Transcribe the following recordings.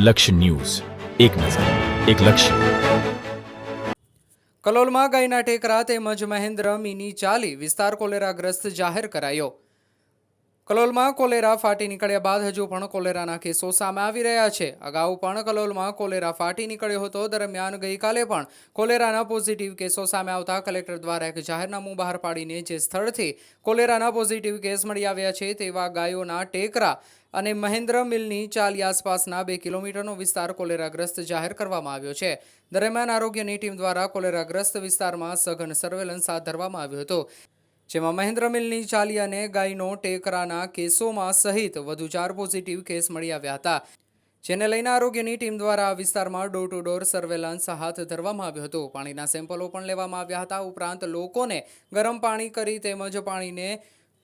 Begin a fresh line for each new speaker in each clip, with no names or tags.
લક્ષ્ય ન્યૂઝ, એક નજર, એક લક્ષ્ય.
કલોલમાં ગાયના ટેકરા તેમજ મહેન્દ્ર મિની ચાલી વિસ્તાર કોલેરાગ્રસ્ત જાહેર કરાયો. કલોલમાં કોલેરા ફાટી નીકળ્યા બાદ હજુ પણ કોલેરાના કેસો સામે આવી રહ્યા છે. અગાઉ પણ કલોલમાં કોલેરા ફાટી નીકળ્યો હતો. દરમિયાન ગઈકાલે પણ કોલેરાના પોઝિટિવ કેસો સામે આવતા કલેક્ટર દ્વારા એક જાહેરનામું બહાર પાડીને જે સ્થળથી કોલેરાના પોઝિટિવ કેસ મળી આવ્યા છે તેવા ગાયોના ટેકરા અને મહેન્દ્ર મિલની ચાલી આસપાસના 2 કિલોમીટરનો વિસ્તાર કોલેરાગ્રસ્ત જાહેર કરવામાં આવ્યો છે. દરમિયાન આરોગ્યની ટીમ દ્વારા કોલેરાગ્રસ્ત વિસ્તારમાં સઘન સર્વેલન્સ હાથ ધરવામાં આવ્યું હતું, જેમાં મહેન્દ્ર મિલની ચાલી અને ગાયનો ટેકરાના કેસોમાં સહિત વધુ 4 પોઝિટિવ કેસ મળી આવ્યા હતા, જેને લઈને આરોગ્યની ટીમ દ્વારા આ વિસ્તારમાં ડોર ટુ ડોર સર્વેલન્સ હાથ ધરવામાં આવ્યું હતું. પાણીના સેમ્પલો પણ લેવામાં આવ્યા હતા. ઉપરાંત લોકોને ગરમ પાણી કરી તેમજ પાણીને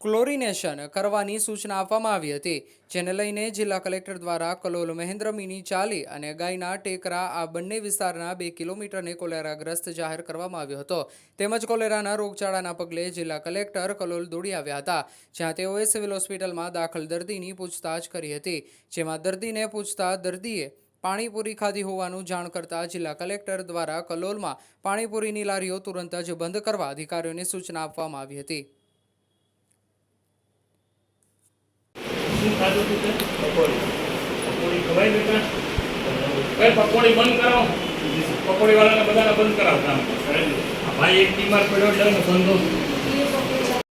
ક્લોરિનેશન કરવાની સૂચના આપવામાં આવી હતી, જેને લઈને જિલ્લા કલેક્ટર દ્વારા કલોલ મહેન્દ્ર મિની ચાલી અને ગાયના ટેકરા આ બંને વિસ્તારના 2 કિલોમીટરને કોલેરાગ્રસ્ત જાહેર કરવામાં આવ્યો હતો. તેમજ કોલેરાના રોગચાળાના પગલે જિલ્લા કલેક્ટર કલોલ દોડી આવ્યા હતા, જ્યાં તેઓએ સિવિલ હોસ્પિટલમાં દાખલ દર્દીની પૂછતાછ કરી હતી, જેમાં દર્દીને પૂછતા દર્દીએ પાણીપુરી ખાધી હોવાનું જાણ કરતા જિલ્લા કલેક્ટર દ્વારા કલોલમાં પાણીપુરીની લારીઓ તુરંત જ બંધ કરવા અધિકારીઓને સૂચના આપવામાં આવી હતી.
પકોડી ખવાય બેટા કઈ પકોડી બંધ કરાવો. પકોડી વાળાને બધાને બંધ કરાવતા ભાઈ એક બીમાર પડ્યો એટલે ધંધો